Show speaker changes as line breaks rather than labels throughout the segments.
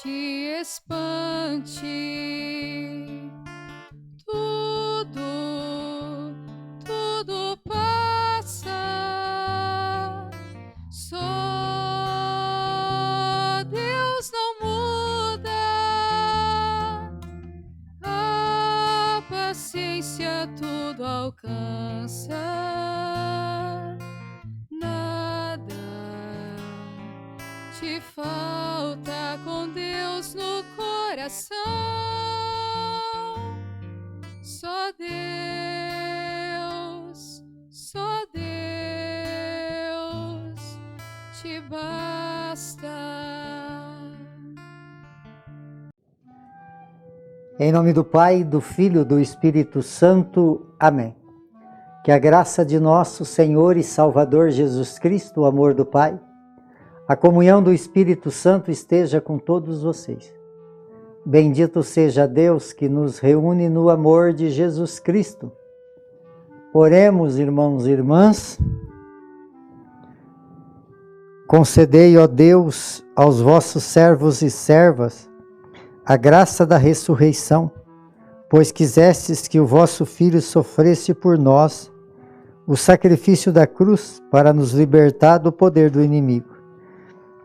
te espante. Tudo passa. Só Deus não muda. A paciência tudo alcança. Nada te falta com Deus no coração. Só Deus te basta.
Em nome do Pai, do Filho e do Espírito Santo. Amém. Que a graça de nosso Senhor e Salvador Jesus Cristo, o amor do Pai, a comunhão do Espírito Santo esteja com todos vocês. Bendito seja Deus que nos reúne no amor de Jesus Cristo. Oremos, irmãos e irmãs. Concedei, ó Deus, aos vossos servos e servas a graça da ressurreição, pois quisestes que o vosso Filho sofresse por nós o sacrifício da cruz para nos libertar do poder do inimigo.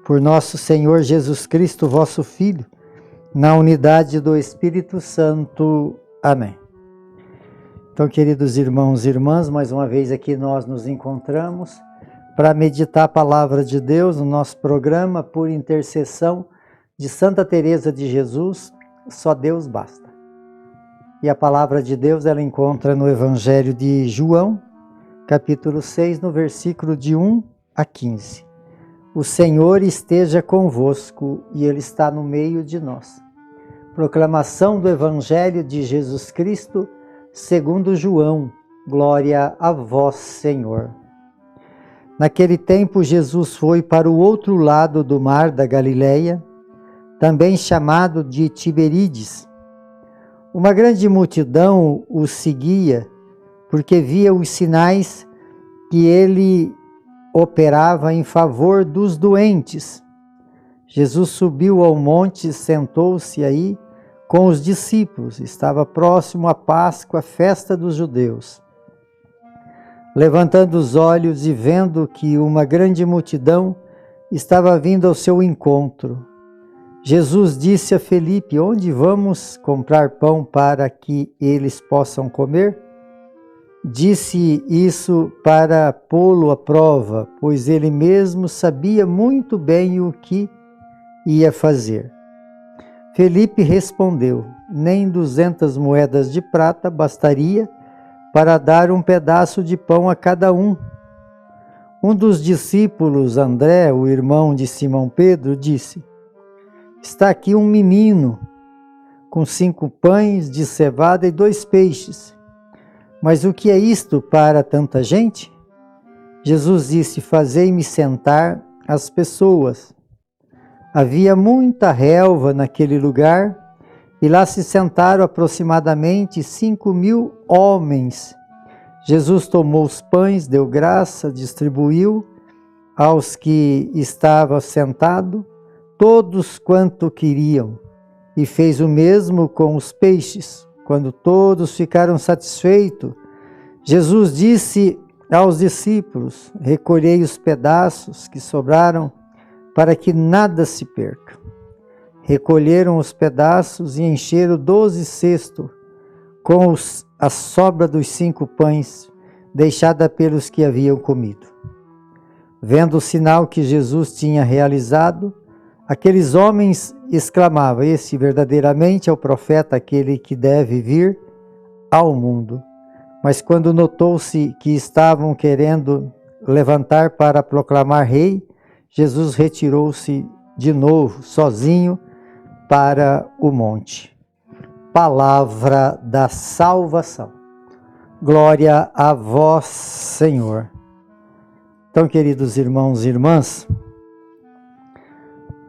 Por nosso Senhor Jesus Cristo, vosso Filho, na unidade do Espírito Santo. Amém. Então, queridos irmãos e irmãs, mais uma vez aqui nós nos encontramos para meditar a palavra de Deus no nosso programa por intercessão de Santa Teresa de Jesus, só Deus basta. E a palavra de Deus ela encontra no Evangelho de João, capítulo 6, no versículo de 1 a 15. O Senhor esteja convosco e Ele está no meio de nós. Proclamação do Evangelho de Jesus Cristo, segundo João. Glória a vós, Senhor. Naquele tempo, Jesus foi para o outro lado do mar da Galileia, também chamado de Tiberíades. Uma grande multidão o seguia, porque via os sinais que ele operava em favor dos doentes. Jesus subiu ao monte e sentou-se aí com os discípulos. Estava próximo à Páscoa, a festa dos judeus. Levantando os olhos e vendo que uma grande multidão estava vindo ao seu encontro, Jesus disse a Felipe: onde vamos comprar pão para que eles possam comer? Disse isso para pô-lo à prova, pois ele mesmo sabia muito bem o que ia fazer. Felipe respondeu: nem 200 moedas de prata bastaria para dar um pedaço de pão a cada um. Um dos discípulos, André, o irmão de Simão Pedro, disse: está aqui um menino com 5 pães de cevada e 2 peixes. Mas o que é isto para tanta gente? Jesus disse: fazei-me sentar as pessoas. Havia muita relva naquele lugar, e lá se sentaram aproximadamente 5.000 homens. Jesus tomou os pães, deu graça, distribuiu aos que estavam sentados, todos quanto queriam, e fez o mesmo com os peixes. Quando todos ficaram satisfeitos, Jesus disse aos discípulos: recolhei os pedaços que sobraram, para que nada se perca. Recolheram os pedaços e encheram 12 cestos com a sobra dos 5 pães, deixada pelos que haviam comido. Vendo o sinal que Jesus tinha realizado, aqueles homens exclamavam: esse verdadeiramente é o profeta, aquele que deve vir ao mundo. Mas quando notou-se que estavam querendo levantar para proclamar rei, Jesus retirou-se de novo, sozinho, para o monte. Palavra da salvação. Glória a vós, Senhor. Então, queridos irmãos e irmãs,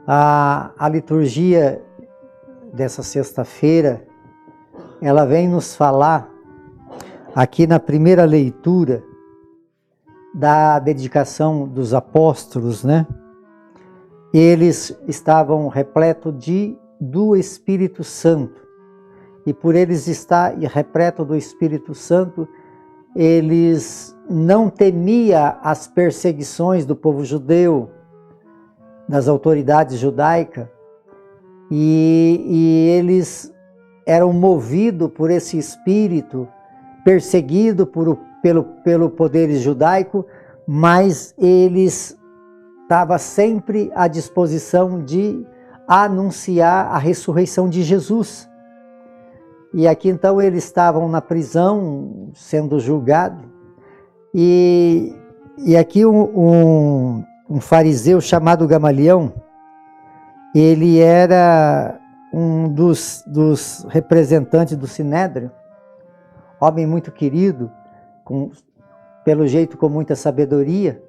a liturgia dessa sexta-feira, ela vem nos falar, aqui na primeira leitura, da dedicação dos apóstolos, né? Eles estavam repletos de do Espírito Santo. E por eles estar repleto do Espírito Santo, eles não temiam as perseguições do povo judeu, das autoridades judaicas, e eles eram movidos por esse espírito, perseguidos pelo poder judaico, mas eles estavam sempre à disposição de anunciar a ressurreição de Jesus. E aqui então eles estavam na prisão, sendo julgados, e aqui um fariseu chamado Gamaliel, ele era um dos representantes do Sinédrio, homem muito querido, pelo jeito com muita sabedoria.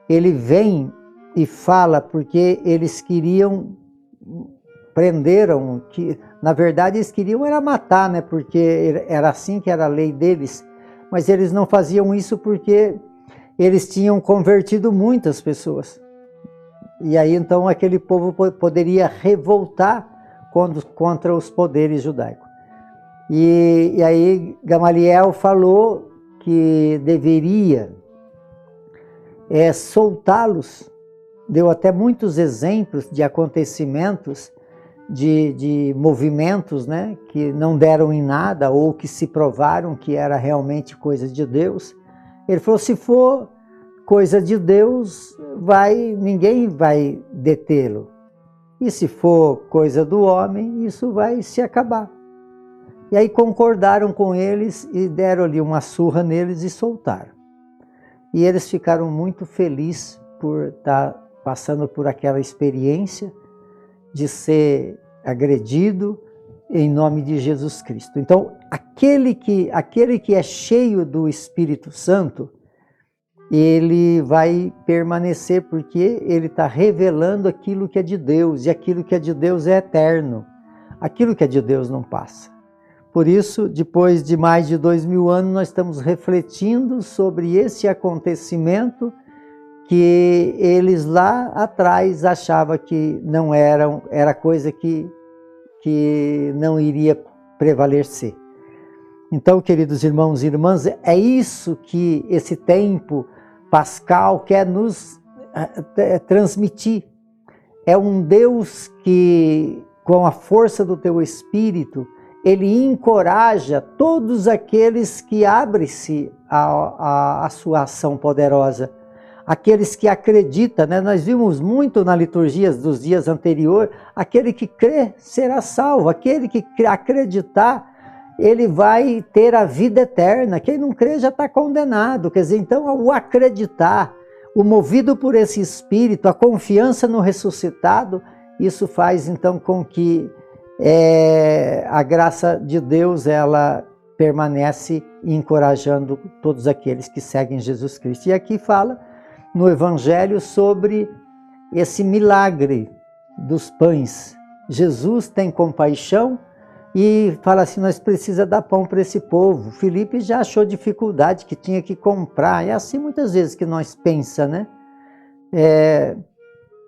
Ele vem e fala porque eles prenderam, que na verdade eles queriam era matar, né? Porque era assim que era a lei deles, mas eles não faziam isso porque eles tinham convertido muitas pessoas. E aí então aquele povo poderia revoltar contra os poderes judaicos. E aí Gamaliel falou que deveria soltá-los, deu até muitos exemplos de acontecimentos, de movimentos, né, que não deram em nada ou que se provaram que era realmente coisa de Deus. Ele falou, se for coisa de Deus, ninguém vai detê-lo. E se for coisa do homem, isso vai se acabar. E aí concordaram com eles e deram ali uma surra neles e soltaram. E eles ficaram muito felizes por estar passando por aquela experiência de ser agredido em nome de Jesus Cristo. Então, aquele que é cheio do Espírito Santo, ele vai permanecer porque ele está revelando aquilo que é de Deus, e aquilo que é de Deus é eterno. Aquilo que é de Deus não passa. Por isso, depois de mais de 2000 anos, nós estamos refletindo sobre esse acontecimento que eles lá atrás achavam que não era coisa que não iria prevalecer. Então, queridos irmãos e irmãs, é isso que esse tempo pascal quer nos transmitir. É um Deus que, com a força do teu Espírito, ele encoraja todos aqueles que abrem-se à sua ação poderosa. Aqueles que acreditam, né? Nós vimos muito na liturgia dos dias anteriores, aquele que crê será salvo, aquele que acreditar, ele vai ter a vida eterna. Quem não crê já está condenado. Quer dizer, então, o acreditar, o movido por esse Espírito, a confiança no ressuscitado, isso faz então com que a graça de Deus ela permanece encorajando todos aqueles que seguem Jesus Cristo. E aqui fala no Evangelho sobre esse milagre dos pães. Jesus tem compaixão e fala assim, nós precisamos dar pão para esse povo. Filipe já achou dificuldade, que tinha que comprar. É assim muitas vezes que nós pensamos, né?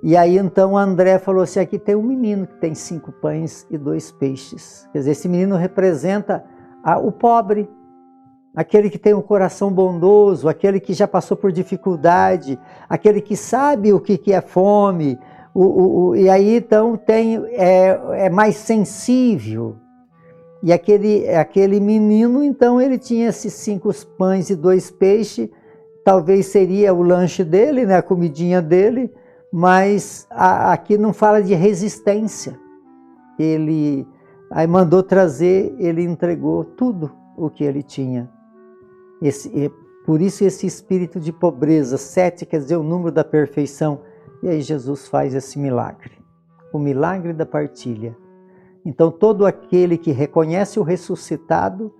E aí então André falou assim, aqui tem um menino que tem 5 pães e 2 peixes. Quer dizer, esse menino representa o pobre, aquele que tem um coração bondoso, aquele que já passou por dificuldade, aquele que sabe o que é fome, e aí então é mais sensível. E aquele menino, então, ele tinha esses 5 pães e 2 peixes, talvez seria o lanche dele, né, a comidinha dele, mas aqui não fala de resistência. Ele aí mandou trazer, ele entregou tudo o que ele tinha. Por isso esse espírito de pobreza, 7 quer dizer o número da perfeição, e aí Jesus faz esse milagre, o milagre da partilha. Então todo aquele que reconhece o ressuscitado,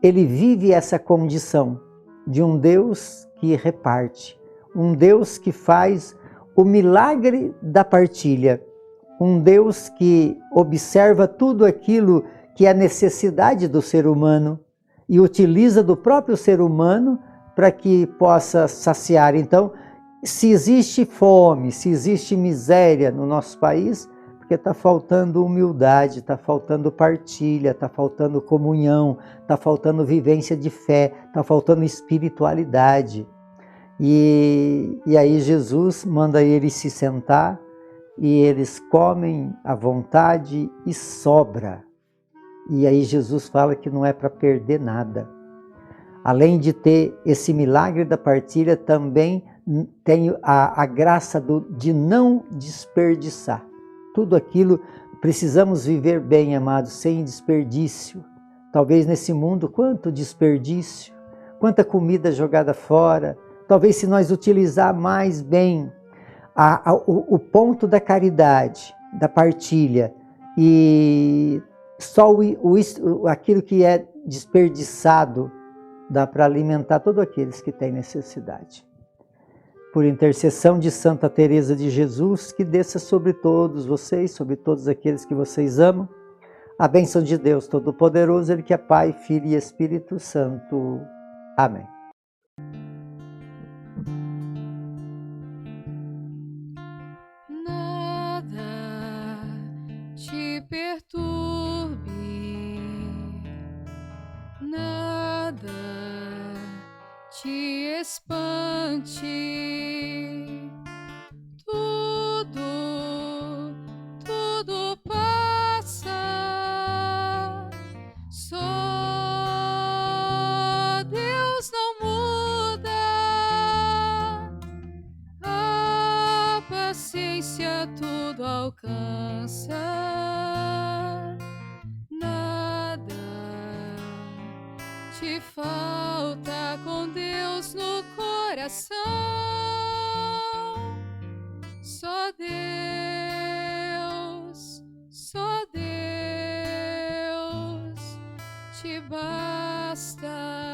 ele vive essa condição de um Deus que reparte, um Deus que faz o milagre da partilha, um Deus que observa tudo aquilo que é necessidade do ser humano e utiliza do próprio ser humano para que possa saciar. Então, se existe fome, se existe miséria no nosso país, Porque está faltando humildade, está faltando partilha, está faltando comunhão, está faltando vivência de fé, está faltando espiritualidade. E aí Jesus manda eles se sentar e eles comem à vontade e sobra. E aí Jesus fala que não é para perder nada. Além de ter esse milagre da partilha, também tem a graça de não desperdiçar. Tudo aquilo precisamos viver bem, amados, sem desperdício. Talvez nesse mundo, quanto desperdício, quanta comida jogada fora. Talvez se nós utilizar mais bem o ponto da caridade, da partilha, e só aquilo que é desperdiçado dá para alimentar todos aqueles que têm necessidade. Por intercessão de Santa Teresa de Jesus, que desça sobre todos vocês, sobre todos aqueles que vocês amam, a bênção de Deus Todo-Poderoso, Ele que é Pai, Filho e Espírito Santo. Amém.
Nada te perturbe, nada te espante, tudo passa, só Deus não muda, a paciência tudo alcança, nada te falta com Deus no coração, só Deus te basta.